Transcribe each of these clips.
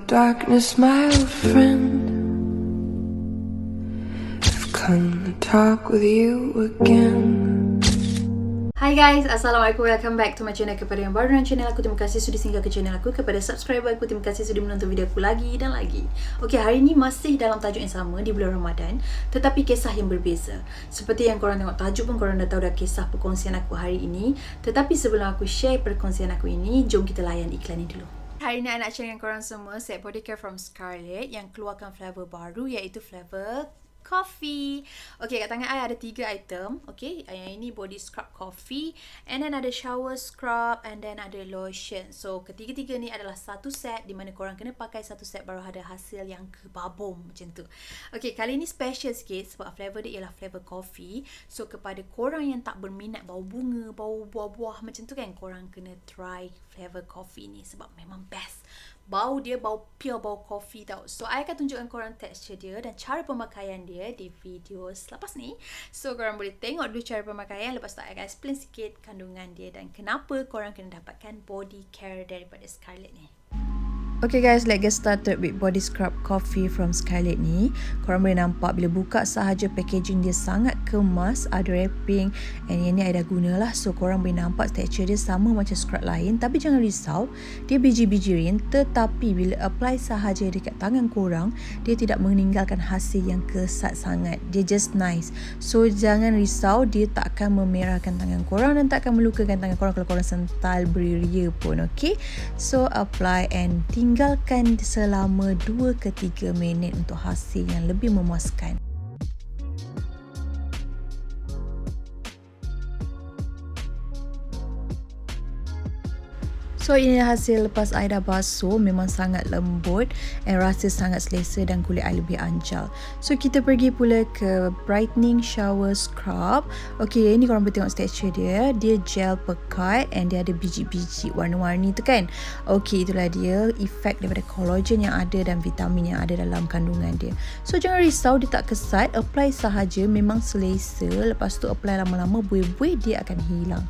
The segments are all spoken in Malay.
Darkness, my old friend, I've come to talk with you again. Hai guys, Assalamualaikum, welcome back to my channel. Kepada yang baru dalam channel aku, terima kasih sudah singgah ke channel aku. Kepada subscriber aku, terima kasih sudah menonton video aku lagi dan lagi. Okey, hari ni masih dalam tajuk yang sama di bulan Ramadan, tetapi kisah yang berbeza. Seperti yang korang tengok tajuk pun, korang dah tahu dah kisah perkongsian aku hari ini. Tetapi sebelum aku share perkongsian aku ini, jom kita layan iklan ni dulu. Hari ni I nak share dengan korang semua set body care from Scarlett yang keluarkan flavor baru, iaitu flavor coffee. Okay, kat tangan I ada 3 item. Okay, yang ini body scrub coffee, and then ada shower scrub, and then ada lotion. So ketiga-tiga ni adalah satu set, di mana korang kena pakai satu set baru ada hasil yang kebabom macam tu. Okay, kali ni special sikit sebab flavor dia ialah flavor coffee. So kepada korang yang tak berminat bau bunga, bau buah-buah macam tu kan, korang kena try flavor coffee ni sebab memang best. Bau dia bau pure, bau coffee tau. So I akan tunjukkan korang texture dia dan cara pemakaian dia di video selepas ni. So korang boleh tengok dulu cara pemakaian, lepas tu I akan explain sikit kandungan dia dan kenapa korang kena dapatkan body care daripada Scarlett ni. Okay guys, let's get started with body scrub coffee from Scarlett ni. Korang boleh nampak bila buka sahaja packaging dia sangat kemas, ada wrapping, and yang ni I dah guna lah. So korang boleh nampak texture dia sama macam scrub lain, tapi jangan risau, dia biji-biji rin, tetapi bila apply sahaja dekat tangan korang, dia tidak meninggalkan hasil yang kesat sangat. Dia just nice. So jangan risau, dia tak akan memerahkan tangan korang dan tak akan melukakan tangan korang kalau korang sental beria pun. Okay, so apply and tinggalkan selama 2 ke 3 minit untuk hasil yang lebih memuaskan. So ini hasil lepas I dah basuh, memang sangat lembut and rasa sangat selesa dan kulit I lebih ancal. So kita pergi pula ke brightening shower scrub. Okay, ini korang boleh tengok texture dia. Dia gel pekat and dia ada biji-biji warna-warni tu kan. Okay, itulah dia efek daripada collagen yang ada dan vitamin yang ada dalam kandungan dia. So jangan risau, dia tak kesat. Apply sahaja, memang selesa. Lepas tu apply lama-lama, buih-buih dia akan hilang.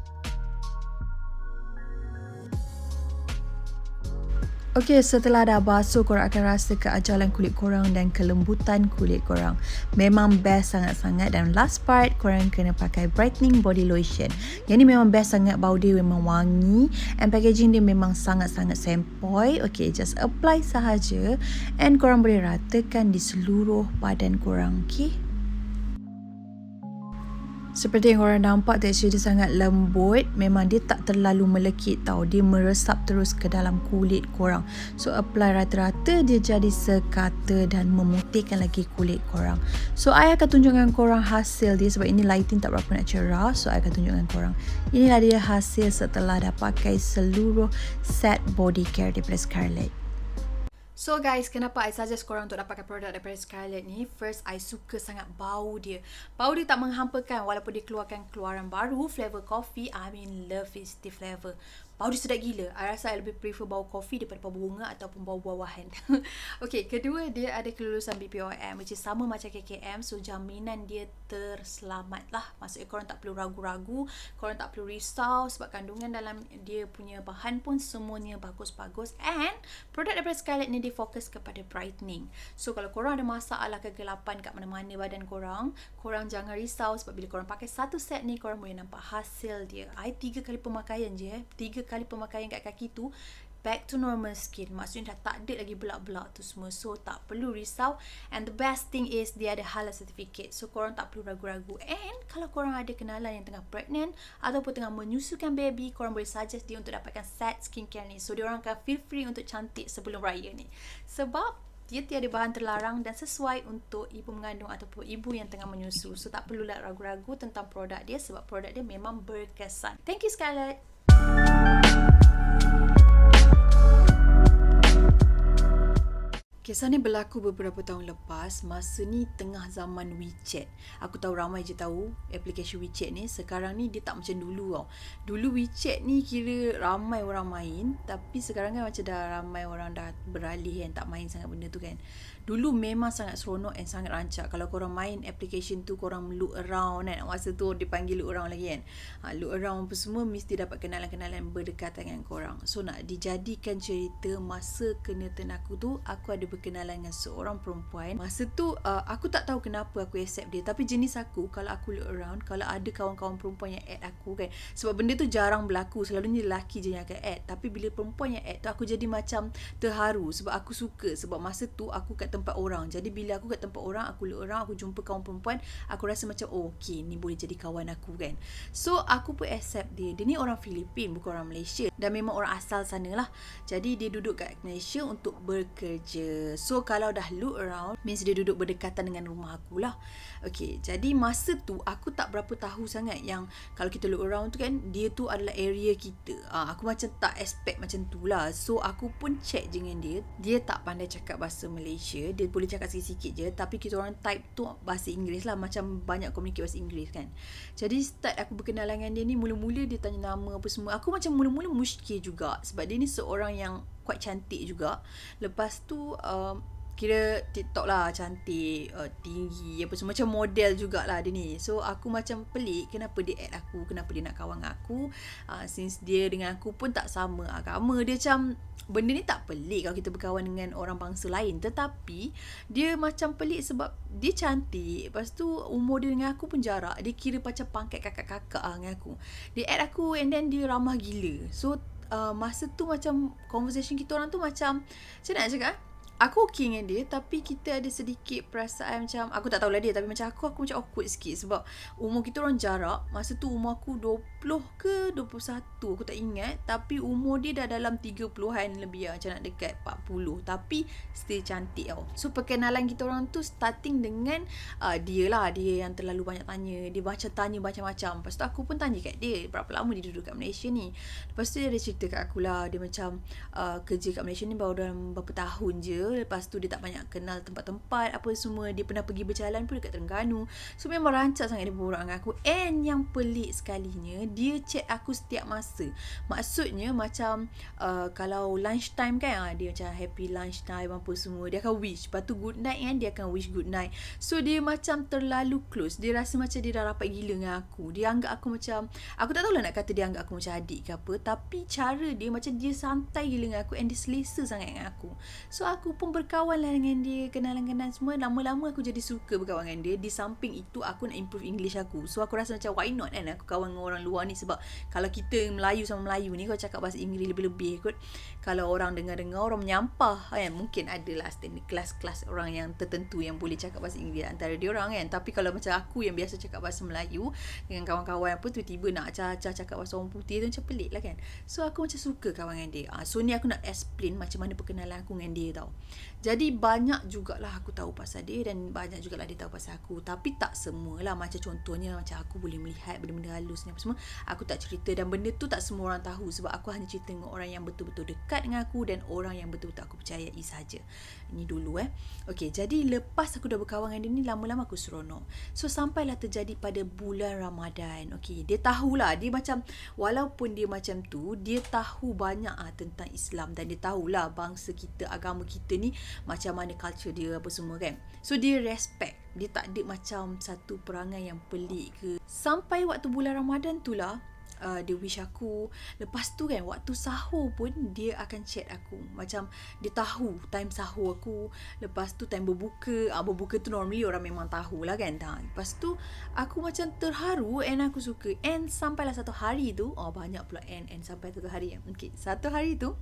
Okay, setelah dah basuh, korang akan rasa keajalan kulit korang dan kelembutan kulit korang. Memang best sangat-sangat. Dan last part, korang kena pakai brightening body lotion. Yang ni memang best sangat, bau dia memang wangi and packaging dia memang sangat-sangat sempoi. Okay, just apply sahaja and korang boleh ratakan di seluruh badan korang. Okay, seperti yang korang nampak, tekstur dia sangat lembut. Memang dia tak terlalu melekit tau. Dia meresap terus ke dalam kulit korang. So apply rata-rata, dia jadi sekata dan memutihkan lagi kulit korang. So I akan tunjukkan korang hasil dia sebab ini lighting tak berapa nak cerah. So I akan tunjukkan korang. Inilah dia hasil setelah dah pakai seluruh set body care daripada Scarlett. So guys, kenapa I suggest korang untuk dapatkan produk daripada Scarlett ni? First, I suka sangat bau dia. Bau dia tak menghampakan walaupun dia keluarkan keluaran baru, flavor coffee. I'm in love with the flavor. Bau dia sedap gila. I rasa I lebih prefer bau kopi daripada bau bunga ataupun bau buah-buahan. Okay, kedua, dia ada kelulusan BPOM, which is sama macam KKM. So jaminan dia terselamat lah. Maksudnya korang tak perlu ragu-ragu, korang tak perlu risau sebab kandungan dalam dia punya bahan pun semuanya bagus-bagus. And produk daripada Scarlett ni dia fokus kepada brightening. So kalau korang ada masalah kegelapan kat mana-mana badan korang, korang jangan risau sebab bila korang pakai satu set ni, korang boleh nampak hasil dia. I 3 kali pemakaian je 3 kali pemakaian kat kaki tu, back to normal skin. Maksudnya dah tak ada lagi belak-belak tu semua. So tak perlu risau. And the best thing is dia ada halal certificate. So korang tak perlu ragu-ragu. And kalau korang ada kenalan yang tengah pregnant ataupun tengah menyusukan baby, korang boleh suggest dia untuk dapatkan set skincare ni. So diorang akan feel free untuk cantik sebelum raya ni. Sebab dia tiada bahan terlarang dan sesuai untuk ibu mengandung ataupun ibu yang tengah menyusu. So tak perlulah ragu-ragu tentang produk dia sebab produk dia memang berkesan. Thank you Scarlett. Kisah ni berlaku beberapa tahun lepas. Masa ni tengah zaman WeChat. Aku tahu ramai je tahu aplikasi WeChat ni. Sekarang ni dia tak macam dulu tau. Dulu WeChat ni kira ramai orang main, tapi sekarang kan macam dah ramai orang dah beralih kan, tak main sangat benda tu kan. Dulu memang sangat seronok and sangat rancak. Kalau korang main application tu, korang look around kan. Masa tu dipanggil look around lagi kan. Look around apa semua mesti dapat kenalan-kenalan berdekatan dengan korang. So nak dijadikan cerita, masa kena turn aku tu, aku ada berkenalan dengan seorang perempuan. Masa tu aku tak tahu kenapa aku accept dia, tapi jenis aku kalau aku look around, kalau ada kawan-kawan perempuan yang add aku kan, sebab benda tu jarang berlaku, selalunya lelaki je yang akan add, tapi bila perempuan yang add tu, aku jadi macam terharu sebab aku suka. Sebab masa tu aku kat tempat orang, jadi bila aku kat tempat orang, aku look around, aku jumpa kawan perempuan, aku rasa macam okay, ni boleh jadi kawan aku kan. So aku pun accept dia. Dia ni orang Filipin, bukan orang Malaysia, dan memang orang asal sana lah. Jadi dia duduk kat Malaysia untuk bekerja. So kalau dah look around, means dia duduk berdekatan dengan rumah aku lah. Okay, jadi masa tu aku tak berapa tahu sangat yang kalau kita look around tu kan, dia tu adalah area kita. Aku macam tak expect macam tu lah. So aku pun check je dengan dia. Dia tak pandai cakap bahasa Malaysia, dia boleh cakap sikit-sikit je, tapi kita orang type tu bahasa Inggeris lah, macam banyak communicate bahasa Inggeris kan. Jadi start aku berkenalan dengan dia ni, mula-mula dia tanya nama apa semua. Aku macam mula-mula muskil juga, sebab dia ni seorang yang quite cantik juga. Lepas tu kira TikTok lah, cantik, tinggi apa semua, macam model jugalah dia ni. So aku macam pelik kenapa dia add aku, kenapa dia nak kawan dengan aku, since dia dengan aku pun tak sama agama. Dia macam benda ni tak pelik kalau kita berkawan dengan orang bangsa lain, tetapi dia macam pelik sebab dia cantik. Lepas tu umur dia dengan aku pun jarak, dia kira macam pangkat kakak-kakak dengan aku. Dia add aku and then dia ramah gila. So masa tu macam conversation kita orang tu macam nak cakap, aku okay dengan dia, tapi kita ada sedikit perasaan macam, aku tak tahulah dia, tapi macam aku macam awkward sikit sebab umur kita orang jarak. Masa tu umur aku 20 ke 21, aku tak ingat, tapi umur dia dah dalam 30-an lebih lah, macam nak dekat 40, tapi still cantik tau. So perkenalan kita orang tu starting dengan dia lah, dia yang terlalu banyak tanya. Dia macam tanya macam-macam. Lepas tu aku pun tanya kat dia, berapa lama dia duduk kat Malaysia ni. Lepas tu dia ada cerita kat aku lah, dia macam kerja kat Malaysia ni baru dalam berapa tahun je. Lepas tu dia tak banyak kenal tempat-tempat apa semua. Dia pernah pergi berjalan pun dekat Terengganu. So memang rancak sangat dia berbual dengan aku. And yang pelik sekalinya, dia chat aku setiap masa. Maksudnya macam kalau lunch time kan, dia macam happy lunch time apa semua, dia akan wish. Lepas tu good night kan, dia akan wish good night. So dia macam terlalu close. Dia rasa macam dia dah rapat gila dengan aku. Dia anggap aku macam, aku tak tahulah nak kata dia anggap aku macam adik ke apa, tapi cara dia macam dia santai gila dengan aku and dia selesa sangat dengan aku. So aku pun berkawan lah dengan dia, kenalan-kenalan semua. Lama-lama aku jadi suka berkawan dengan dia. Di samping itu aku nak improve English aku. So aku rasa macam why not kan aku kawan dengan orang luar ni. Sebab kalau kita Melayu sama Melayu ni, kau cakap bahasa Inggeris lebih-lebih kot, kalau orang dengar-dengar orang menyampah kan. Mungkin adalah standard kelas-kelas orang yang tertentu yang boleh cakap bahasa Inggeris antara dia orang kan. Tapi kalau macam aku yang biasa cakap bahasa Melayu dengan kawan-kawan apa, tiba-tiba nak acah-acah cakap bahasa orang putih tu macam pelik lah kan. So aku macam suka kawan dengan dia. So ni aku nak explain macam mana perkenalan aku dengan dia tau. Jadi banyak jugalah aku tahu pasal dia dan banyak jugalah dia tahu pasal aku. Tapi tak semualah. Macam contohnya macam aku boleh melihat benda-benda halus ni apa semua, aku tak cerita. Dan benda tu tak semua orang tahu sebab aku hanya cerita dengan orang yang betul-betul dekat dengan aku dan orang yang betul-betul aku percayai saja. Ini dulu Okay, jadi lepas aku dah berkawan dengan dia ni, lama-lama aku seronok. So sampailah terjadi pada bulan Ramadan. Okay, dia tahulah, dia macam, walaupun dia macam tu, dia tahu banyak tentang Islam dan dia tahulah bangsa kita, agama kita ni macam mana culture dia apa semua kan. So dia respect. Dia tak ada macam satu perangai yang pelik ke. Sampai waktu bulan Ramadan tu lah, dia wish aku. Lepas tu kan, waktu sahur pun dia akan chat aku. Macam dia tahu time sahur aku. Lepas tu time berbuka. Berbuka tu normally orang memang tahu lah kan. Lepas tu aku macam terharu and aku suka. And sampailah satu hari tu, banyak pula and sampai satu hari. Okay, satu hari tu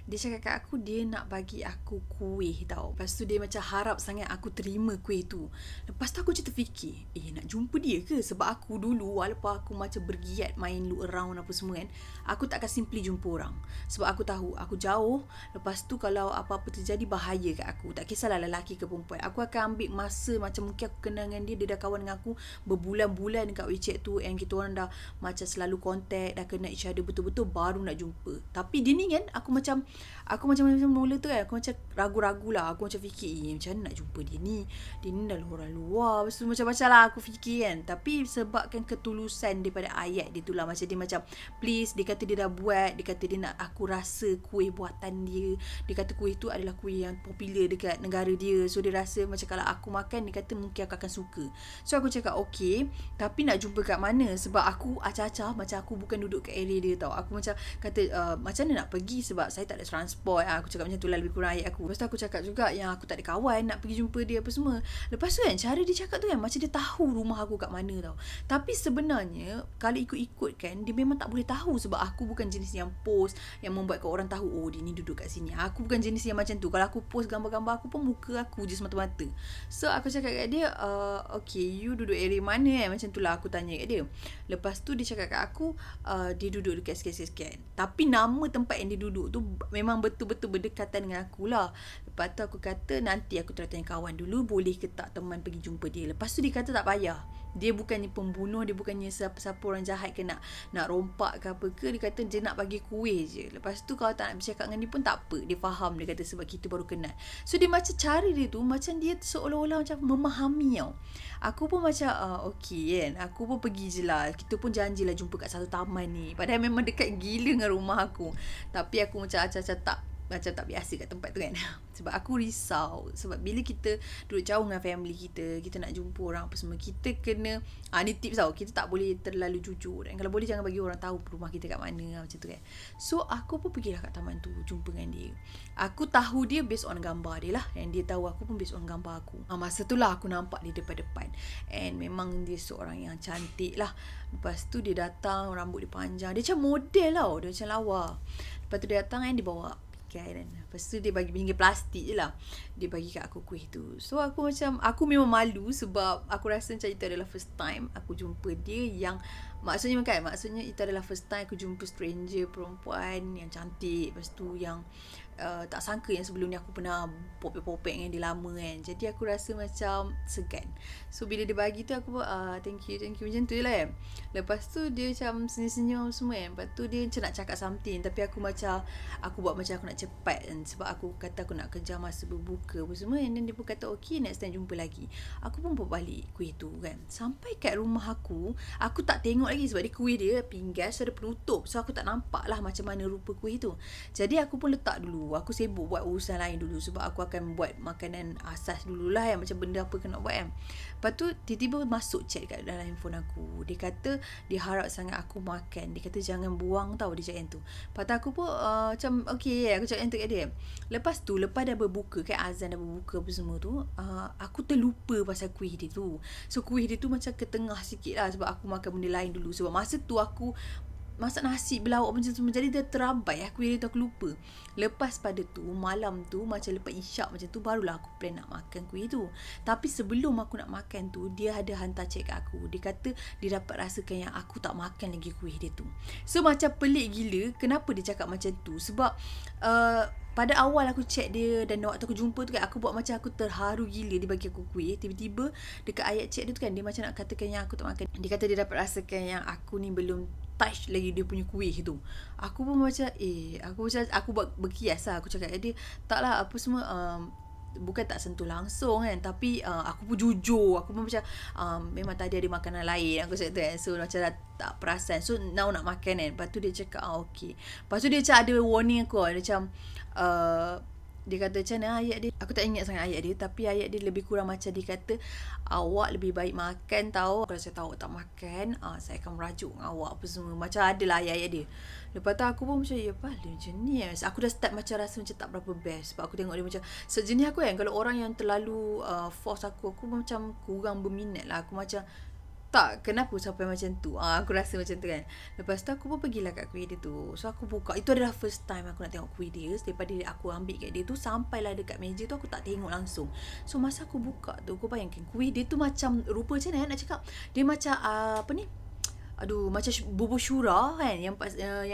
dia cakap kat aku dia nak bagi aku kuih tau. Lepas tu dia macam harap sangat aku terima kuih tu. Lepas tu aku macam terfikir, nak jumpa dia ke? Sebab aku dulu, walaupun aku macam bergiat main look around apa semua kan, aku tak akan simply jumpa orang. Sebab aku tahu aku jauh. Lepas tu kalau apa-apa terjadi bahaya kat aku, tak kisahlah lelaki ke perempuan, aku akan ambil masa. Macam mungkin aku kenal dengan dia, dia dah kawan dengan aku berbulan-bulan dekat WeChat tu, and kita orang dah macam selalu contact, dah kenal each other betul-betul, baru nak jumpa. Tapi dia ni kan, aku macam aku macam mula tu kan, aku macam ragu-ragu lah. Aku macam fikir, macam mana nak jumpa dia ni dah orang luar. Lepas tu macam-macam lah aku fikir kan. Tapi sebabkan ketulusan daripada ayat dia tu lah, macam dia macam please, dia kata dia dah buat, dia kata dia nak aku rasa kuih buatan dia. Dia kata kuih tu adalah kuih yang popular dekat negara dia. So dia rasa macam kalau aku makan, dia kata mungkin aku akan suka. So aku cakap okay, tapi nak jumpa kat mana? Sebab aku acah-acah macam aku bukan duduk kat area dia tau. Aku macam kata macam mana nak pergi sebab saya tak ada transport. Aku cakap macam tu lah, lebih kurang ayat aku. Lepas tu aku cakap juga yang aku tak ada kawan nak pergi jumpa dia apa semua. Lepas tu kan, cara dia cakap tu kan, macam dia tahu rumah aku kat mana tau. Tapi sebenarnya kalau ikut-ikut kan, dia memang tak boleh tahu sebab aku bukan jenis yang post yang membuatkan orang tahu oh dia ni duduk kat sini. Aku bukan jenis yang macam tu. Kalau aku post gambar-gambar aku pun muka aku je semata-mata. So aku cakap kat dia, okay, you duduk area mana macam tu lah aku tanya kat dia. Lepas tu dia cakap kat aku, dia duduk dekat sekian-sekian. Tapi nama tempat yang dia duduk tu memang betul-betul berdekatan dengan aku lah. Lepas tu aku kata nanti aku tanya kawan dulu boleh ke tak teman pergi jumpa dia. Lepas tu dia kata tak payah. Dia bukannya pembunuh, dia bukannya siapa-siapa orang jahat ke nak rompak ke apa ke. Dia kata dia nak bagi kuih je. Lepas tu kalau tak nak bercakap dengan dia pun tak apa. Dia faham, dia kata sebab kita baru kenal. So dia macam cara dia tu macam dia seolah-olah macam memahami tau. Aku pun macam okay kan, aku pun pergi je lah. Kita pun janjilah jumpa kat satu taman ni. Padahal memang dekat gila dengan rumah aku. Tapi aku macam acah-acah macam tak biasa kat tempat tu kan. Sebab aku risau. Sebab bila kita duduk jauh dengan family kita nak jumpa orang apa semua, kita kena ni tips tau, kita tak boleh terlalu jujur. Dan kalau boleh jangan bagi orang tahu rumah kita kat mana macam tu kan. So aku pun pergilah kat taman tu jumpa dengan dia. Aku tahu dia based on gambar dia lah. And dia tahu aku pun based on gambar aku. Masa tu lah aku nampak dia depan-depan. And memang dia seorang yang cantik lah. Lepas tu dia datang, rambut dia panjang. Dia macam model tau. Dia macam lawa. Lepas tu dia datang and dia bawa kan. Lepas tu dia bagi pinggir plastik je lah. Dia bagi kat aku kuih tu. So aku macam, aku memang malu sebab aku rasa macam itu adalah first time aku jumpa dia yang maksudnya itu adalah first time aku jumpa stranger perempuan yang cantik. Lepas tu yang tak sangka yang sebelum ni aku pernah popek-popek dengan dia lama kan. Jadi aku rasa macam segan. So bila dia bagi tu aku thank you macam tu je lah kan. Lepas tu dia macam senyum-senyum semua kan. Lepas tu dia macam nak cakap something, tapi aku buat macam aku nak cepat kan. Sebab aku kata aku nak kejar masa berbuka apa semua. And then dia pun kata okay, next time jumpa lagi. Aku pun bawa balik kuih tu kan. Sampai kat rumah aku tak tengok lagi sebab dia kuih dia pinggan so ada penutup. So aku tak nampak lah macam mana rupa kuih tu. Jadi aku pun letak dulu. Aku sibuk buat urusan lain dulu sebab aku akan buat makanan asas dululah kan, macam benda apa kena buat kan. Lepas tu tiba-tiba masuk chat kat dalam handphone aku. Dia kata dia harap sangat aku makan. Dia kata jangan buang tau, dia cakap yang tu. Lepas tu aku pun macam okay, aku cakap yang tu kat dia. Lepas tu lepas dah berbuka kan, azan dah berbuka apa semua tu, aku terlupa pasal kuih dia tu. So kuih dia tu macam ke tengah sikit lah sebab aku makan benda lain dulu. Sebab masa tu aku masak nasi berlawak macam tu, jadi dia terabai aku aku lupa. Lepas pada tu malam tu macam lepas isyak macam tu barulah aku plan nak makan kuih tu. Tapi sebelum aku nak makan tu dia ada hantar chat kat aku. Dia kata dia dapat rasakan yang aku tak makan lagi kuih dia tu. So macam pelik gila kenapa dia cakap macam tu. Sebab pada awal aku chat dia dan waktu aku jumpa tu kan, aku buat macam aku terharu gila dia bagi aku kuih. Tiba-tiba dekat ayat chat dia tu kan, dia macam nak katakan yang aku tak makan. Dia kata dia dapat rasakan yang aku ni belum touch lagi dia punya kuih tu. Aku pun macam aku buat berkias lah. Aku cakap dia tak lah apa semua, bukan tak sentuh langsung kan, tapi aku pun jujur. Aku pun macam memang tadi ada makanan lain, aku cakap tu kan. So macam tak perasan. So now nak makan kan. Lepas tu dia cakap okay. Lepas tu dia macam ada warning aku. Dia macam dia kata macam mana ayat dia, aku tak ingat sangat ayat dia, tapi ayat dia lebih kurang macam dia kata awak lebih baik makan tau. Kalau saya tahu awak tak makan, saya akan merajuk dengan awak apa semua. Macam adalah ayat-ayat dia. Lepas tu aku pun macam ya pahala macam ni. Aku dah start macam rasa macam tak berapa best. Sebab aku tengok dia macam sejenis aku kan. Kalau orang yang terlalu force aku macam kurang berminat lah. Aku macam tak, kenapa sampai macam tu? Aku rasa macam tu kan. Lepas tu aku pun pergilah kat kuih dia tu. So aku buka. Itu adalah first time aku nak tengok kuih dia. Daripada aku ambil kat dia tu sampailah dekat meja tu aku tak tengok langsung. So masa aku buka tu, aku bayangkan kuih dia tu macam rupa macam mana nak cakap. Dia macam apa ni? Macam bubur syura kan, yang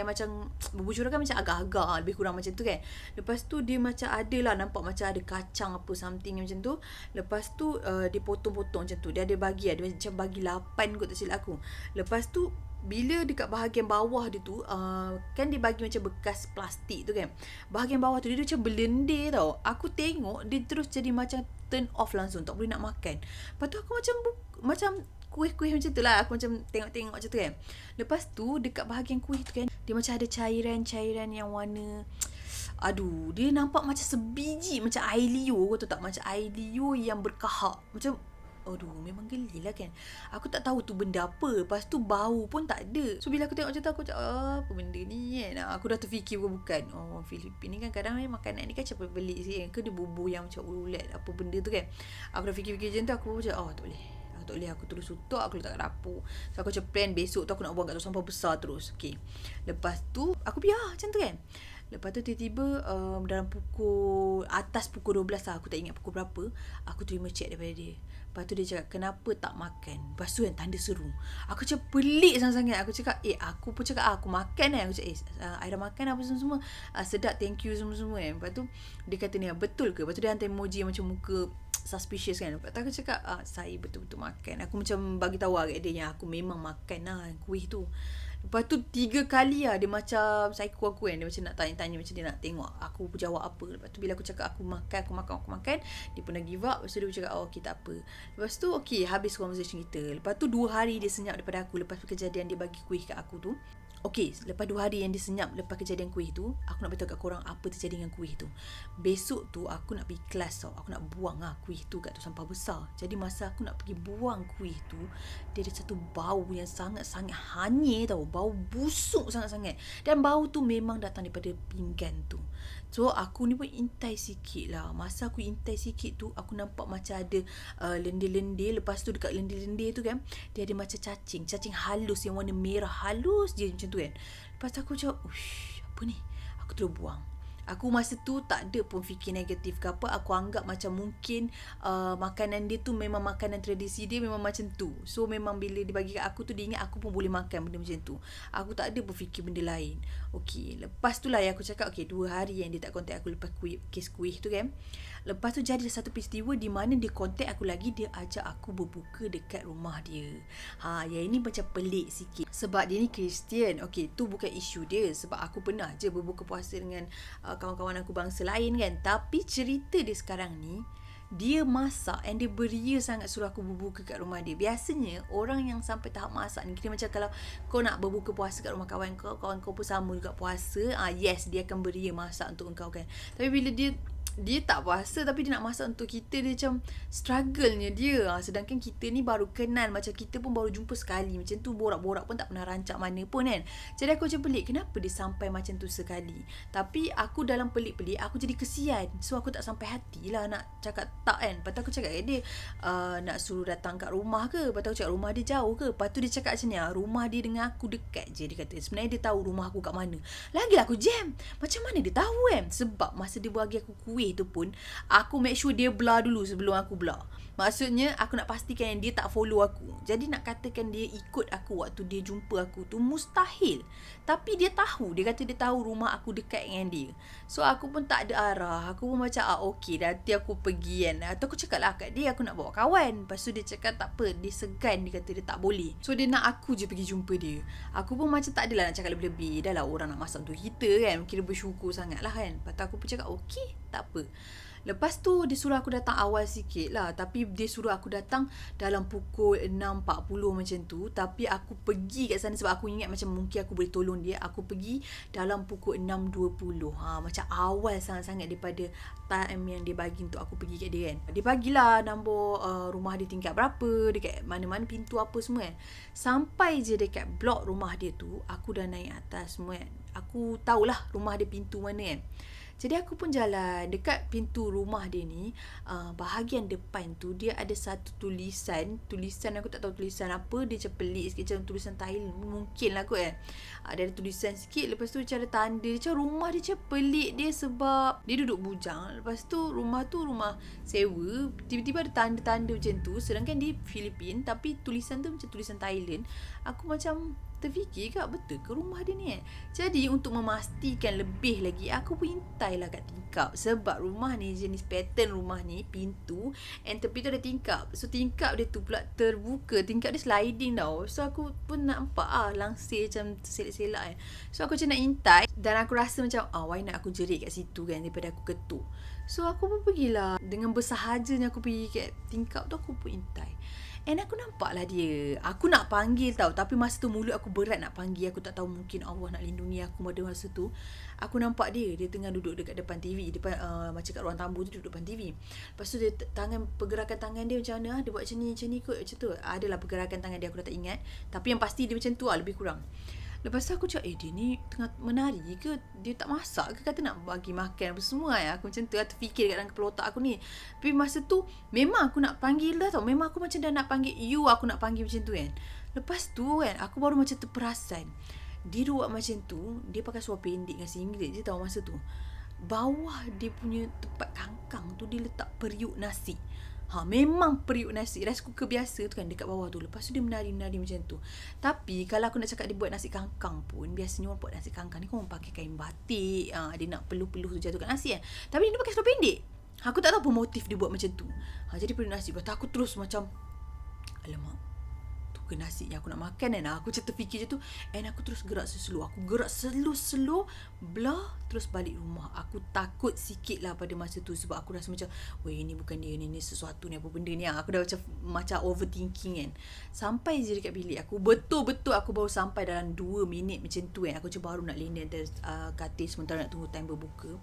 macam bubur syura kan macam agak-agak lebih kurang macam tu kan. Lepas tu dia macam ada lah, nampak macam ada kacang apa something macam tu. Lepas tu dia potong-potong macam tu. Dia ada bagi dia macam bagi 8 kot tak silap aku. Lepas tu bila dekat bahagian bawah dia tu kan dia bagi macam bekas plastik tu kan. Bahagian bawah tu dia macam berlendir tau. Aku tengok dia terus jadi macam turn off langsung, tak boleh nak makan. Lepas tu aku macam kuih-kuih macam tu lah. Aku macam tengok-tengok macam tu kan. Lepas tu dekat bahagian kuih tu kan, dia macam ada cairan-cairan yang warna, aduh, dia nampak macam sebiji, macam air liur, kau tahu tak? Macam air liur yang berkahak. Macam, aduh, memang geli lah kan. Aku tak tahu tu benda apa. Lepas tu bau pun tak ada. So bila aku tengok macam tu, aku cakap, apa benda ni kan. Aku dah terfikir bukan. Oh, Filipin ni kan kadang makanan ni kan cepat beli sikit kan. Ke dia bubur yang macam ulat apa benda tu kan. Aku dah fikir-fikir macam tu. Aku macam, tak boleh. Tak boleh, aku terus tutup, aku letak kat dapur. So aku macam plan besok tu aku nak buang kat tong sampah besar terus. Okay. Lepas tu aku biar macam tu kan. Lepas tu tiba-tiba dalam atas pukul 12 lah, aku tak ingat pukul berapa, aku terima chat daripada dia. Lepas tu dia cakap, kenapa tak makan? Lepas tu kan tanda seru. Aku macam pelik sangat-sangat. Aku cakap, aku pun cakap, aku makan kan. Aku cakap, I dah makan apa semua-semua. Sedap, thank you semua-semua kan. Lepas tu dia kata ni, betul ke? Lepas tu dia hantar emoji yang macam muka suspicious kan. Lepas tu aku cakap, saya betul-betul makan. Aku macam bagi tahu kat dia yang aku memang makan lah kuih tu. Lepas tu 3 kali lah dia macam psycho aku kan. Dia macam nak tanya-tanya, macam dia nak tengok aku jawab apa. Lepas tu bila aku cakap aku makan, dia pun dah give up. Lepas tu dia cakap, okay tak apa. Lepas tu okay, habis conversation kita. Lepas tu 2 hari dia senyap daripada aku lepas kejadian dia bagi kuih kat aku tu. Okay, lepas 2 hari yang dia senyap lepas kejadian kuih tu, aku nak beritahu kat korang apa terjadi dengan kuih tu. Besok tu aku nak pergi kelas tau. Aku nak buang kuih tu kat tu sampah besar. Jadi masa aku nak pergi buang kuih tu, dia ada satu bau yang sangat-sangat hanyir tau. Bau busuk sangat-sangat. Dan bau tu memang datang daripada pinggan tu. So aku ni pun intai sikit lah. Masa aku intai sikit tu, aku nampak macam ada lendir-lendir. Lepas tu dekat lendir-lendir tu kan, dia ada macam cacing halus yang warna merah halus je macam tu kan. Lepas tu aku cakap, apa ni? Aku terus buang. Aku masa tu tak ada pun fikir negatif ke apa. Aku anggap macam mungkin makanan dia tu memang makanan tradisi dia, memang macam tu. So memang bila dia bagi kat aku tu, dia ingat aku pun boleh makan benda macam tu. Aku tak ada pun fikir benda lain. Okay, lepas tu lah yang aku cakap, okay 2 hari yang dia tak contact aku lepas kes kuih tu kan. Lepas tu jadi satu peristiwa di mana dia contact aku lagi. Dia ajak aku berbuka dekat rumah dia. Yang ini macam pelik sikit. Sebab dia ni Kristian. Okay, tu bukan isu dia. Sebab aku pernah je berbuka puasa dengan kawan-kawan aku bangsa lain kan. Tapi cerita dia sekarang ni, dia masak and dia beria sangat suruh aku berbuka kat rumah dia. Biasanya orang yang sampai tahap masak ni, kira macam kalau kau nak berbuka puasa kat rumah kawan kau pun sama juga puasa, yes, dia akan beria masak untuk engkau kan. Tapi bila dia tak puasa tapi dia nak masak untuk kita, dia macam struggle-nya dia. Sedangkan kita ni baru kenal, macam kita pun baru jumpa sekali. Macam tu borak-borak pun tak pernah rancak mana pun kan. Jadi aku macam pelik, kenapa dia sampai macam tu sekali. Tapi aku dalam pelik-pelik, aku jadi kesian. So aku tak sampai hati lah nak cakap tak kan. Lepas tu aku cakap kat dia, nak suruh datang kat rumah ke? Lepas tu aku cakap rumah dia jauh ke? Lepas tu dia cakap macam ni, rumah dia dengan aku dekat je. Dia kata sebenarnya dia tahu rumah aku kat mana. Lagilah aku jam, macam mana dia tahu kan? Sebab masa dia bagi aku kuih tu pun, aku make sure dia blur dulu sebelum aku blur. Maksudnya aku nak pastikan yang dia tak follow aku. Jadi nak katakan dia ikut aku waktu dia jumpa aku tu mustahil. Tapi dia tahu, dia kata dia tahu rumah aku dekat dengan dia. So aku pun tak ada arah. Aku pun macam okey, nanti aku pergi kan. Atau aku cakap lah kat dia aku nak bawa kawan. Lepas tu dia cakap tak apa, dia segan, dia kata dia tak boleh. So dia nak aku je pergi jumpa dia. Aku pun macam tak adalah nak cakap lebih-lebih. Dah lah orang nak masak untuk kita kan, kira bersyukur sangat lah kan. Lepas tu aku pun cakap okey, tak apa. Lepas tu dia suruh aku datang awal sikit lah. Tapi dia suruh aku datang dalam pukul 6.40 macam tu. Tapi aku pergi kat sana sebab aku ingat macam mungkin aku boleh tolong dia. Aku pergi dalam pukul 6.20. Macam awal sangat-sangat daripada time yang dia bagi untuk aku pergi kat dia kan. Dia bagilah nombor rumah dia tingkat berapa, dekat mana-mana pintu apa semua kan. Sampai je dekat blok rumah dia tu, aku dah naik atas semua kan. Aku tahulah rumah dia pintu mana kan. Jadi aku pun jalan dekat pintu rumah dia ni, bahagian depan tu dia ada satu tulisan aku tak tahu tulisan apa, dia macam pelik sikit, macam tulisan Thailand mungkin lah kot kan. Ada tulisan sikit, lepas tu macam ada tanda, macam rumah dia macam pelik dia sebab dia duduk bujang. Lepas tu rumah sewa, tiba-tiba ada tanda-tanda macam tu, sedangkan dia Filipin tapi tulisan tu macam tulisan Thailand. Aku macam terfikir kak betul ke rumah dia ni Jadi untuk memastikan lebih lagi, aku pun intailah kat tingkap. Sebab rumah ni jenis pattern rumah ni, pintu and tepi tu ada tingkap. So tingkap dia tu pula terbuka, tingkap dia sliding tau. So aku pun nampak langsir macam terselak-selak kan. So aku macam nak intai dan aku rasa macam why nak aku jerit kat situ kan daripada aku ketuk. So aku pun pergilah, dengan bersahajanya aku pergi kat tingkap tu, aku pun intai. And aku nampak lah dia. Aku nak panggil tau, tapi masa tu mulut aku berat nak panggil. Aku tak tahu, mungkin Allah nak lindungi aku pada masa tu. Aku nampak dia tengah duduk dekat depan TV, depan macam kat ruang tamu tu, duduk depan TV. Lepas tu dia pergerakan tangan dia macam mana, dia buat macam ni kot, macam tu. Adalah pergerakan tangan dia, aku dah tak ingat. Tapi yang pasti dia macam tu lebih kurang. Lepas tu aku cakap, dia ni tengah menari ke? Dia tak masak ke? Kata nak bagi makan apa semua Aku macam tu lah, terfikir kat dalam kepala otak aku ni. Tapi masa tu, memang aku nak panggil dah tau. Memang aku macam dah nak panggil you, aku nak panggil macam tu kan. Lepas tu kan, aku baru macam terperasan. Dia buat macam tu, dia pakai seluar pendek dengan singlet je tau masa tu. Bawah dia punya tempat kangkang tu, dia letak periuk nasi. Memang periuk nasi, rice cooker biasa tu kan dekat bawah tu. Lepas tu dia menari-menari macam tu. Tapi kalau aku nak cakap dia buat nasi kangkang pun, biasanya orang buat nasi kangkang ni orang pakai kain batik, dia nak peluh-peluh tu jatuh kat nasi kan. Tapi dia pakai seluar pendek. Aku tak tahu apa motif dia buat macam tu. Jadi periuk nasi. Lepas tu aku terus macam, alamak, ke nasi yang aku nak makan kan. Aku macam terfikir je tu. And aku terus gerak slow. Aku gerak slow belah, terus balik rumah. Aku takut sikit lah pada masa tu. Sebab aku rasa macam, weh, ni bukan dia ni sesuatu ni, apa benda ni. Aku dah macam overthinking kan. Sampai je dekat bilik aku, betul-betul aku baru sampai dalam 2 minit macam tu kan. Aku macam baru nak lendi atas katil sementara nak tunggu time berbuka.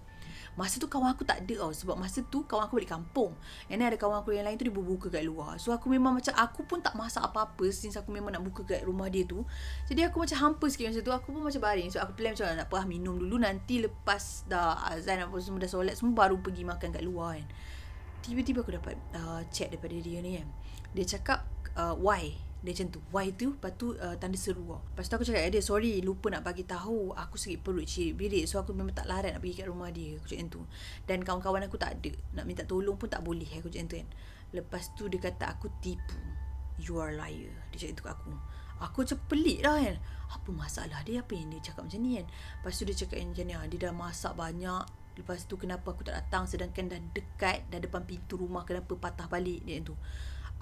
Masa tu kawan aku tak ada tau. Sebab masa tu kawan aku balik kampung. And then ada kawan aku yang lain tu, dia berbuka kat luar. So aku memang macam, aku pun tak masak apa-apa since aku memang nak buka kat rumah dia tu. Jadi aku macam hampa sikit masa tu. Aku pun macam baring. So aku plan macam, nak apa, minum dulu. Nanti lepas dah azan apa semua, dah solat semua, baru pergi makan kat luar kan. Tiba-tiba aku dapat chat daripada dia ni kan. Dia cakap, why? Dia macam tu, why tu? Lepas tu tanda seru lah. Lepas tu aku cakap dia, sorry, lupa nak bagi tahu, aku sakit perut birit. So aku memang tak larat nak pergi kat rumah dia. Aku cakap macam tu. Dan kawan-kawan aku tak ada, nak minta tolong pun tak boleh. Aku cakap macam tu kan. Lepas tu dia kata aku tipu. You are liar. Dia cakap tu kat aku. Aku macam pelik lah kan. Apa masalah dia? Apa yang dia cakap macam ni kan? Lepas tu dia cakap macam ni, dia dah masak banyak. Lepas tu kenapa aku tak datang, sedangkan dah dekat, dah depan pintu rumah, kenapa patah balik dia tu.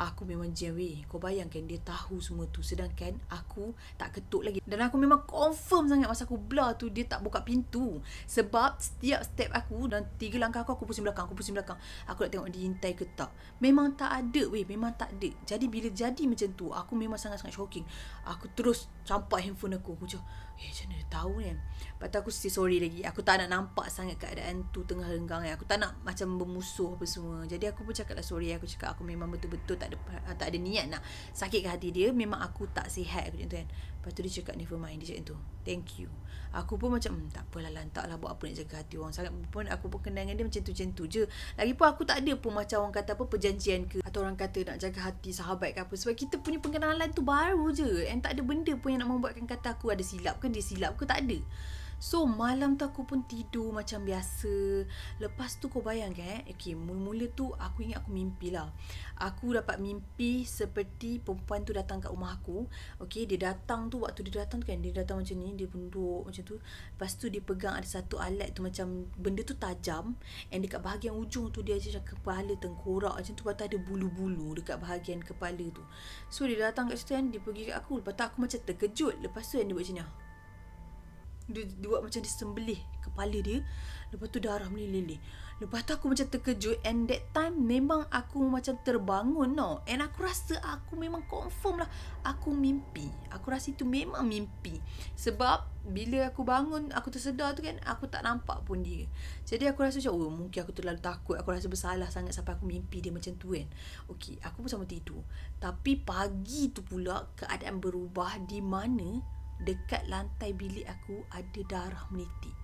Aku memang jam weh. Kau bayangkan dia tahu semua tu, sedangkan aku tak ketuk lagi. Dan aku memang confirm sangat masa aku belah tu, dia tak buka pintu. Sebab setiap step aku dan 3 langkah aku pusing belakang. Aku nak tengok dia hintai ke tak. Memang tak ada weh. Memang tak ada. Jadi bila jadi macam tu, aku memang sangat-sangat shocking. Aku terus campak handphone aku. Aku macam, macam mana dia tahu kan. Lepas tu aku say sorry lagi. Aku tak nak nampak sangat keadaan tu tengah renggang kan. Aku tak nak macam bermusuh apa semua. Jadi aku pun cakap lah sorry. Aku cakap aku memang betul-betul tak ada niat nak sakitkan hati dia. Memang aku tak sihat aku macam tu kan. Lepas tu dia cakap never mind. Dia cakap tu, thank you. Aku pun macam tak apalah, lantak lah, buat apa nak jaga hati orang. Sangat pun aku pun kenal dengan dia macam tu je. Lagipun aku tak ada pun macam orang kata apa, perjanjian ke, atau orang kata nak jaga hati sahabat ke apa. Sebab kita punya pengenalan tu baru je. And tak ada benda pun yang nak membuatkan kata aku ada silap ke, dia silap ke, tak ada. So malam tu aku pun tidur macam biasa. Lepas tu kau bayangkan okay, mula-mula tu aku ingat aku mimpi lah. Aku dapat mimpi seperti perempuan tu datang kat rumah aku. Okay, dia datang tu, waktu dia datang tu kan, dia datang macam ni, dia duduk macam tu. Lepas tu dia pegang ada satu alat tu, macam benda tu tajam. And dekat bahagian ujung tu dia macam kepala tengkorak macam tu. Lepas tu ada bulu-bulu dekat bahagian kepala tu. So dia datang kat situ kan, dia pergi kat aku. Lepas tu aku macam terkejut. Lepas tu dia buat macam ni. Dia buat macam dia sembelih kepala dia. Lepas tu darah meleleh. Lepas tu aku macam terkejut. And that time memang aku macam terbangun tau. And aku rasa aku memang confirm lah aku mimpi. Aku rasa itu memang mimpi. Sebab bila aku bangun, aku tersedar tu kan, aku tak nampak pun dia. Jadi aku rasa macam, mungkin aku terlalu takut. Aku rasa bersalah sangat sampai aku mimpi dia macam tu kan. Okay, aku pun sama tidur. Tapi pagi tu pula keadaan berubah, di mana dekat lantai bilik aku ada darah menitik.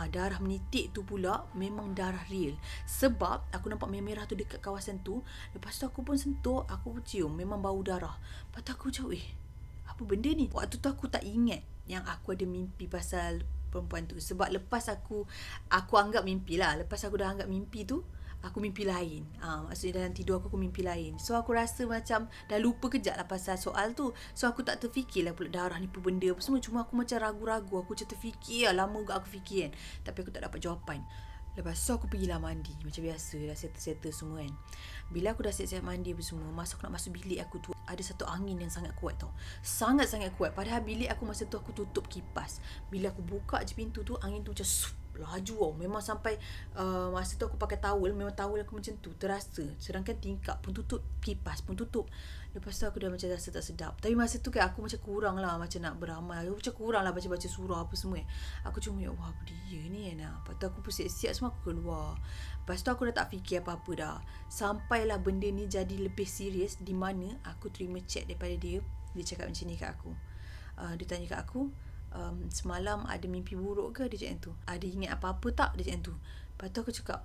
Darah menitik tu pula memang darah real. Sebab aku nampak merah-merah tu dekat kawasan tu. Lepas tu aku pun sentuh, aku pun cium, memang bau darah. Lepas tu aku macam, apa benda ni? Waktu tu aku tak ingat yang aku ada mimpi pasal perempuan tu. Sebab lepas aku anggap mimpi lah. Lepas aku dah anggap mimpi tu, aku mimpi lain. Maksudnya dalam tidur aku mimpi lain. So aku rasa macam dah lupa kejap lah pasal soal tu. So aku tak terfikir lah pula darah ni apa benda apa semua. Cuma aku macam ragu-ragu. Aku macam terfikir lah. Lama juga aku fikir kan. Tapi aku tak dapat jawapan. Lepas tu aku pergilah mandi. Macam biasa dah settle-settle semua kan. Bila aku dah siap-siap mandi apa semua, masa aku nak masuk bilik aku tu, ada satu angin yang sangat kuat tau. Sangat-sangat kuat. Padahal bilik aku masa tu aku tutup kipas. Bila aku buka je pintu tu, angin tu macam laju tau. Memang sampai masa tu aku pakai towel. Memang towel aku macam tu terasa. Sedangkan tingkap pun tutup, kipas pun tutup. Lepas tu aku dah macam rasa tak sedap. Tapi masa tu kan aku macam kurang lah macam nak beramal. Aku macam kurang lah baca-baca surah apa semua. Aku cuma ya Allah apa dia ni kan. Lepas tu aku pun siap-siap semua aku keluar. Lepas tu aku dah tak fikir apa-apa dah. Sampailah benda ni jadi lebih serius, di mana aku terima chat daripada dia. Dia cakap macam ni kat aku. Dia tanya kat aku, semalam ada mimpi buruk ke? Dia cakap tu. Ada ingat apa-apa tak? Dia cakap tu. Lepas tu aku cakap,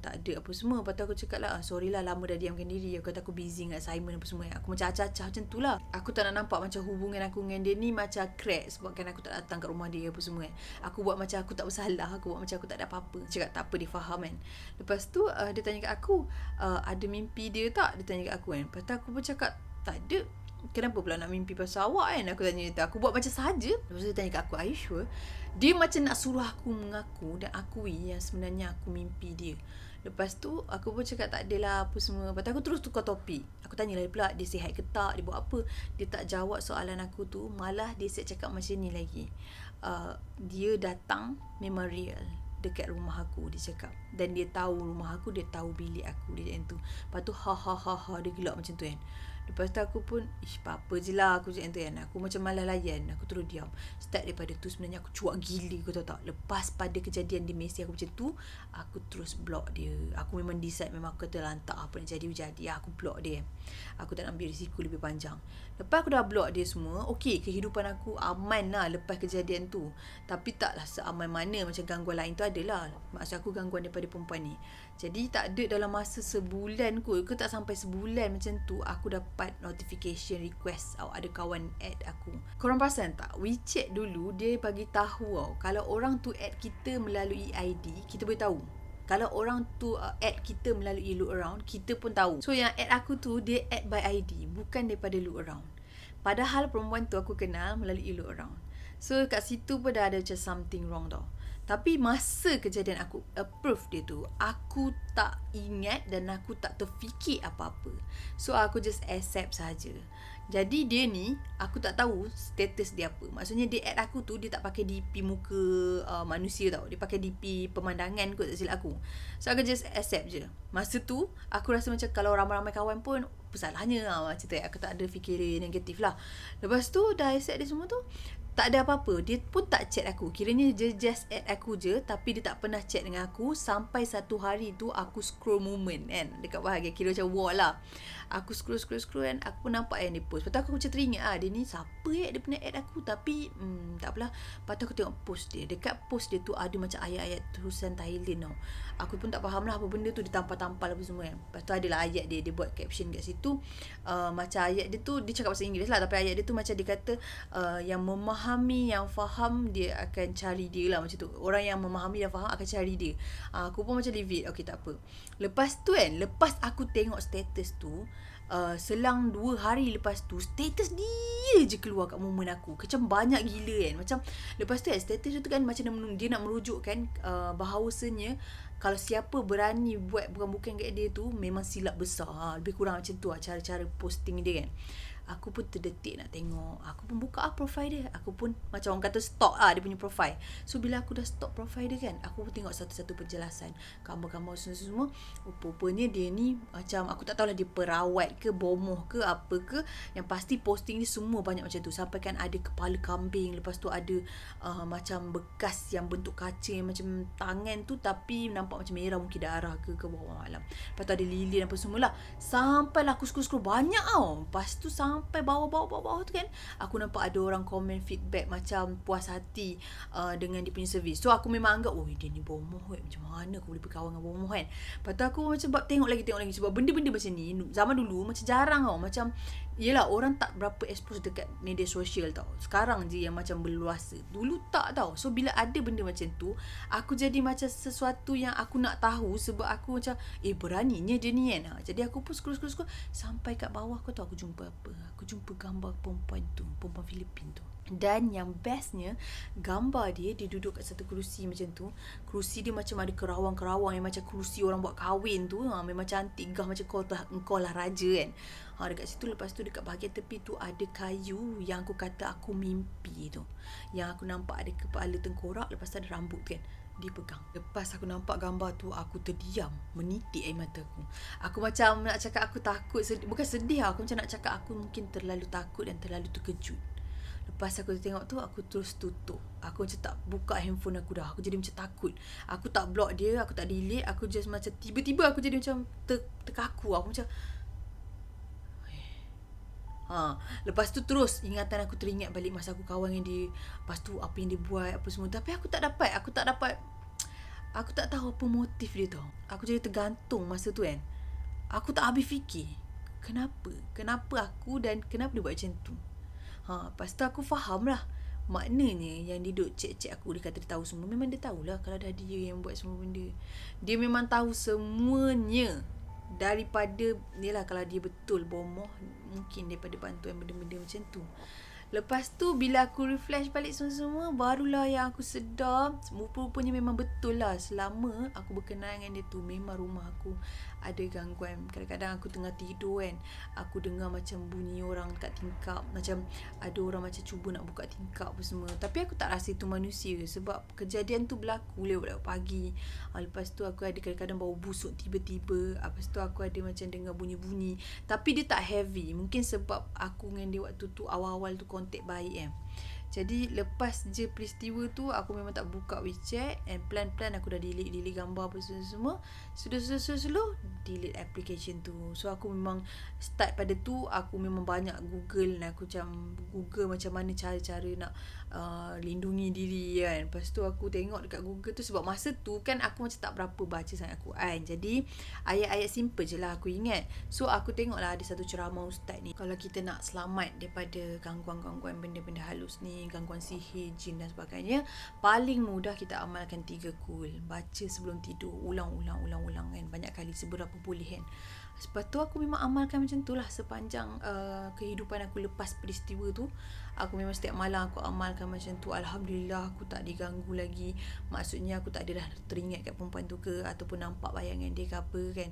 tak ada apa semua. Lepas tu aku cakap lah, sorry lah lama dah diamkan diri. Aku kata aku busy dengan assignment apa semua. Aku macam acah-acah macam tu lah. Aku tak nak nampak macam hubungan aku dengan dia ni macam crack sebabkan aku tak datang kat rumah dia apa semua kan. Aku buat macam aku tak bersalah. Aku buat macam aku tak ada apa-apa. Cakap tak apa, dia faham kan. Lepas tu dia tanya kat aku, ada mimpi dia tak? Dia tanya kat aku kan. Lepas tu aku pun cakap, tak ada. Kenapa pula nak mimpi pasal awak kan? Aku tanya dia. Aku buat macam saja. Lepas tu dia tanya kat aku, are you sure? Dia macam nak suruh aku mengaku dan akui yang sebenarnya aku mimpi dia. Lepas tu aku pun cakap tak adalah apa semua. Lepas tu aku terus tukar topik. Aku tanyalah dia pula, dia sihat ke tak? Dia buat apa? Dia tak jawab soalan aku tu. Malah dia siap cakap macam ni lagi. Dia datang memang real dekat rumah aku, dia cakap. Dan dia tahu rumah aku, dia tahu bilik aku, dia macam tu. Lepas tu dia gelak macam tu kan. Lepas tu aku pun, apa-apa je lah aku macam tu kan. Aku macam malas layan. Aku terus diam. Start daripada tu sebenarnya aku cuak gila, kau tahu tak. Lepas pada kejadian dia mesej aku macam tu, aku terus block dia. Aku memang decide, memang aku kata lantak apa nak jadi. Aku block dia. Aku tak nak ambil risiko lebih panjang. Lepas aku dah block dia semua, okey, kehidupan aku aman lah lepas kejadian tu. Tapi taklah seaman mana macam gangguan lain tu adalah. Maksud aku gangguan daripada perempuan ni. Jadi tak ada dalam masa sebulan kot, ke tak sampai sebulan macam tu, aku dapat notification request ada kawan add aku. Korang perasan tak? WeChat dulu dia bagi tahu kalau orang tu add kita melalui ID, kita boleh tahu. Kalau orang tu add kita melalui look around, kita pun tahu. So yang add aku tu, dia add by ID, bukan daripada look around. Padahal perempuan tu aku kenal melalui look around. So kat situ pun dah ada macam something wrong tau. Tapi masa kejadian aku approve dia tu, aku tak ingat dan aku tak terfikir apa-apa. So aku just accept saja. Jadi dia ni, aku tak tahu status dia apa. Maksudnya dia add aku tu, dia tak pakai DP muka manusia tau. Dia pakai DP pemandangan kot, tak silap aku. So aku just accept je. Masa tu, aku rasa macam kalau ramai-ramai kawan pun, apa salahnya macam tu. Aku tak ada fikiran negatif lah. Lepas tu, dah accept dia semua tu, tak ada apa-apa. Dia pun tak chat aku. Kiranya dia just add aku je, tapi dia tak pernah chat dengan aku sampai satu hari tu aku scroll moment kan dekat bahagian kira macam wall lah. Aku scroll kan, aku pun nampak yang dia post. Lepas tu aku macam teringat dia ni siapa dia pernah add aku. Tapi tak apalah. Lepas tu aku tengok post dia. Dekat post dia tu ada macam ayat-ayat tulisan Thailand tau. Aku pun tak faham lah apa benda tu. Dia tampal-tampal apa semua kan. Lepas tu adalah ayat dia. Dia buat caption kat situ. Macam ayat dia tu, dia cakap bahasa Inggeris lah, tapi ayat dia tu macam dia kata yang memahami, yang faham, dia akan cari dia lah macam tu. Orang yang memahami dan faham akan cari dia. Aku pun macam leave it. Okay, tak apa. Lepas tu kan, lepas aku tengok status tu, selang 2 hari lepas tu, status dia je keluar kat momen aku. Macam banyak gila kan. Macam lepas tu kan, status tu kan macam dia nak merujukkan bahawasanya kalau siapa berani buat bukan-bukan kat dia tu, memang silap besar. Lebih kurang macam tu lah cara-cara posting dia kan. Aku pun terdetik nak tengok. Aku pun buka profile dia. Aku pun macam orang kata stalk dia punya profile. So bila aku dah stalk profile dia kan, aku pun tengok satu-satu penjelasan, gambar-gambar semua. Rupanya dia ni macam, aku tak tahulah dia perawat ke, bomoh ke, apa ke. Yang pasti posting ni semua banyak macam tu. Sampai kan ada kepala kambing. Lepas tu ada macam bekas yang bentuk kaca, yang macam tangan tu tapi nampak macam merah, mungkin darah ke bawah malam. Lepas tu ada lilin apa semua lah. Sampailah aku scroll banyak tau. Lepas tu sampai sampai bawah tu kan, aku nampak ada orang komen feedback macam puas hati dengan dia punya servis. So aku memang anggap, oh dia ni bomoh macam mana aku boleh berkawan dengan bomoh kan. Lepas tu aku macam tengok lagi sebab benda-benda macam ni zaman dulu macam jarang tau. Macam yelah, orang tak berapa expose dekat media sosial tau. Sekarang je yang macam berluasa. Dulu tak tau. So bila ada benda macam tu, aku jadi macam sesuatu yang aku nak tahu, sebab aku macam beraninya dia ni kan. Jadi aku pun scroll sampai kat bawah. Kau tahu aku jumpa apa? Aku jumpa gambar perempuan Filipin tu. Dan yang bestnya, gambar dia duduk kat satu kerusi macam tu. Kerusi dia macam ada kerawang-kerawang yang macam kerusi orang buat kahwin tu. Memang cantik, macam kau lah raja kan. Dekat situ. Lepas tu dekat bahagian tepi tu ada kayu yang aku kata aku mimpi tu, yang aku nampak ada kepala tengkorak, lepas tu ada rambut kan, dia pegang. Lepas aku nampak gambar tu, aku terdiam, menitik air mata aku. Aku macam nak cakap aku takut, bukan sedih, aku macam nak cakap aku mungkin terlalu takut dan terlalu terkejut. Lepas aku tengok tu, aku terus tutup. Aku macam tak buka handphone aku dah. Aku jadi macam takut. Aku tak block dia, aku tak delete. Aku just macam tiba-tiba aku jadi macam terkaku. Aku macam lepas tu terus ingatan aku teringat balik masa aku kawan dengan dia. Lepas tu apa yang dia buat, apa semua. Tapi aku tak tahu apa motif dia tau. Aku jadi tergantung masa tu kan. Aku tak habis fikir Kenapa aku dan kenapa dia buat macam tu. Lepas tu aku faham lah. Maknanya yang dia duduk cek aku, dia kata dia tahu semua. Memang dia tahulah kalau dah dia yang buat semua benda. Dia memang tahu semuanya. Daripada yelah, kalau dia betul bomoh, mungkin daripada bantuan benda-benda macam tu. Lepas tu bila aku refresh balik semua-semua, barulah yang aku sedar rupa-rupanya memang betul lah. Selama aku berkenaan dengan dia tu, memang rumah aku ada gangguan. Kadang-kadang aku tengah tidur kan, aku dengar macam bunyi orang dekat tingkap, macam ada orang macam cuba nak buka tingkap apa semua. Tapi aku tak rasa itu manusia, sebab kejadian tu berlaku lewat pagi. Lepas tu aku ada kadang-kadang bau busuk tiba-tiba. Lepas tu aku ada macam dengar bunyi-bunyi, tapi dia tak heavy. Mungkin sebab aku dengan dia waktu tu awal-awal tu kontak baik kan. Jadi lepas je peristiwa tu, aku memang tak buka WeChat, and plan-plan aku dah delete gambar apa semua. Slow delete application tu. So aku memang start pada tu, aku memang banyak Google. Aku Google macam mana cara-cara nak lindungi diri kan. Lepas tu aku tengok dekat Google tu, sebab masa tu kan aku macam tak berapa baca sangat Quran. Jadi ayat-ayat simple je lah aku ingat. So aku tengok lah ada satu ceramah ustaz ni, kalau kita nak selamat daripada gangguan-gangguan benda-benda halus ni, gangguan sihir, jin dan sebagainya, paling mudah kita amalkan 3 kul. Baca sebelum tidur, ulang-ulang kan, banyak kali, seberapa boleh kan. Lepas tu aku memang amalkan macam tu lah sepanjang kehidupan aku lepas peristiwa tu. Aku memang setiap malam aku amalkan macam tu. Alhamdulillah aku tak diganggu lagi. Maksudnya aku tak ada dah teringat kat perempuan tu ke, ataupun nampak bayangan dia ke apa kan.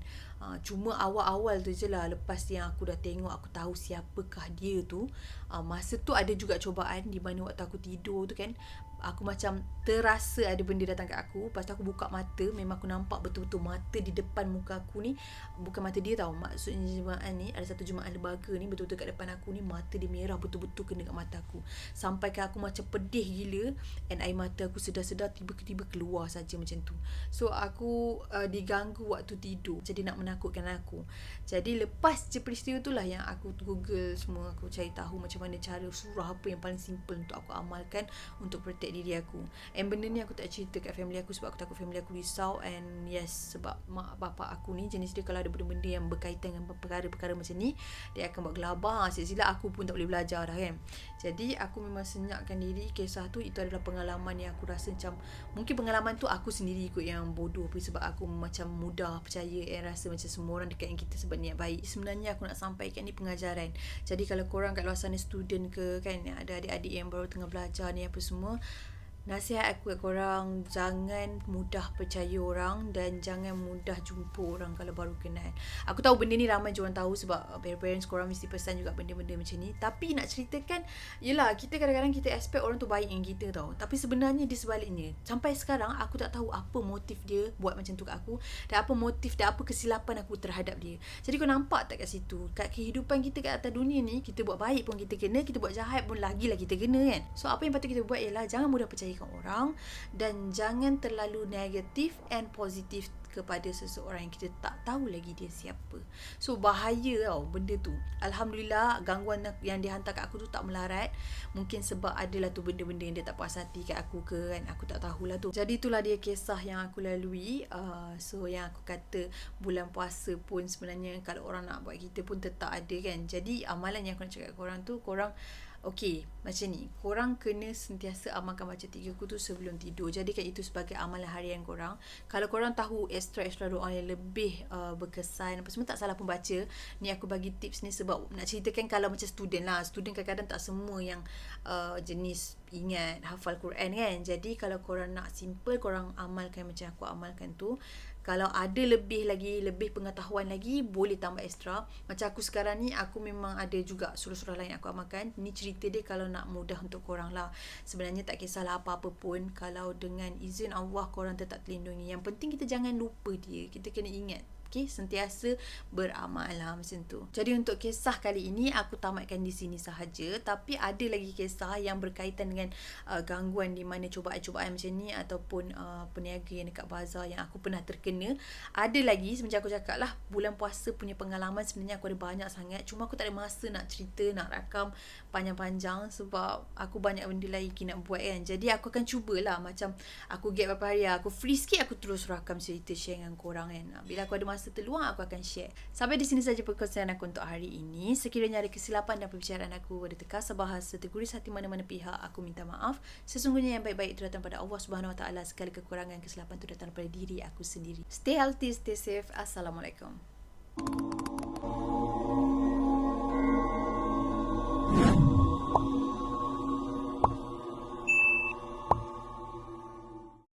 Cuma awal-awal tu je lah. Lepas yang aku dah tengok, aku tahu siapakah dia tu, masa tu ada juga cubaan di mana waktu aku tidur tu kan, aku macam terasa ada benda datang kat aku. Lepas tu aku buka mata, memang aku nampak betul-betul mata di depan muka aku ni. Bukan mata dia tau, maksudnya jemaah ni, ada satu jemaah lembaga ni, betul-betul kat depan aku ni, mata dia merah betul-betul kena kat mata aku. Sampai kan aku macam pedih gila, and air mata aku sedar-sedar tiba-tiba keluar saja macam tu. So aku diganggu waktu tidur, jadi nak menakutkan aku. Jadi lepas je peristiwa tu lah yang aku Google semua, aku cari tahu macam mana cara surah apa yang paling simple untuk aku amalkan untuk protect diri aku. And benda ni aku tak cerita kat family aku sebab aku takut family aku risau. And yes, sebab mak bapak aku ni jenis dia, kalau ada benda-benda yang berkaitan dengan perkara-perkara macam ni, dia akan buat gelabah. Silap-silap aku pun tak boleh belajar dah kan. Jadi aku memang senyapkan diri. Kisah tu, itu adalah pengalaman yang aku rasa macam, mungkin pengalaman tu aku sendiri kot yang bodoh, sebab aku macam mudah percaya and rasa macam semua orang dekat dengan kita sebab niat baik. Sebenarnya aku nak sampaikan ni pengajaran. Jadi kalau korang kat luar sana student ke kan, ada adik-adik yang baru tengah belajar ni apa semua, nasihat aku kat korang, jangan mudah percaya orang dan jangan mudah jumpa orang kalau baru kenal. Aku tahu benda ni ramai je orang tahu sebab parents korang mesti pesan juga benda-benda macam ni. Tapi nak ceritakan, yelah, kita kadang-kadang kita expect orang tu baik dengan kita tau. Tapi sebenarnya dia sebaliknya. Sampai sekarang aku tak tahu apa motif dia buat macam tu kat aku, dan apa motif dan apa kesilapan aku terhadap dia. Jadi kau nampak tak kat situ, kat kehidupan kita kat atas dunia ni, kita buat baik pun kita kena, kita buat jahat pun lagilah kita kena kan. So apa yang patut kita buat ialah jangan mudah percaya mempercayakan orang, dan jangan terlalu negatif and positif kepada seseorang yang kita tak tahu lagi dia siapa. So bahaya tau benda tu. Alhamdulillah gangguan yang dihantar kat aku tu tak melarat. Mungkin sebab adalah tu benda-benda yang dia tak puas hati kat aku ke kan, aku tak tahulah tu. Jadi itulah dia kisah yang aku lalui. So yang aku kata bulan puasa pun sebenarnya kalau orang nak buat kita pun tetap ada kan. Jadi amalan yang aku nak cakap kat korang tu, korang okey, macam ni. Korang kena sentiasa amalkan baca 3 kutu sebelum tidur. Jadikan itu sebagai amalan harian korang. Kalau korang tahu extra doa yang lebih berkesan, apa semua, tak salah pun baca. Ni aku bagi tips ni sebab nak ceritakan kalau macam student lah. Student kadang-kadang tak semua yang jenis ingat hafal Quran kan. Jadi kalau korang nak simple, korang amalkan macam aku amalkan tu. Kalau ada lebih pengetahuan lagi, boleh tambah extra. Macam aku sekarang ni, aku memang ada juga surah-surah lain aku amalkan. Ni cerita dia kalau nak mudah untuk korang lah. Sebenarnya tak kisahlah apa-apa pun, kalau dengan izin Allah korang tetap terlindungi. Yang penting kita jangan lupa dia. Kita kena ingat. Okay, sentiasa beramal lah macam tu. Jadi untuk kisah kali ini aku tamatkan di sini sahaja. Tapi ada lagi kisah yang berkaitan dengan gangguan di mana cubaan-cubaan macam ni, ataupun peniaga yang dekat bazar yang aku pernah terkena. Ada lagi, macam aku cakap lah, bulan puasa punya pengalaman sebenarnya aku ada banyak sangat. Cuma aku tak ada masa nak cerita, nak rakam panjang-panjang sebab aku banyak benda lagi nak buat kan. Jadi aku akan cubalah, macam aku gap beberapa hari, aku free sikit, aku terus rakam cerita share dengan korang kan. Bila aku ada masa terluang, aku akan share. Sampai di sini saja perkongsian aku untuk hari ini. Sekiranya ada kesilapan dan perbicaraan aku ada terkasar bahasa, terguris hati mana-mana pihak, aku minta maaf. Sesungguhnya yang baik-baik itu datang pada Allah Subhanahu Wa Taala. Segala kekurangan, kesilapan itu datang daripada diri aku sendiri. Stay healthy, stay safe. Assalamualaikum.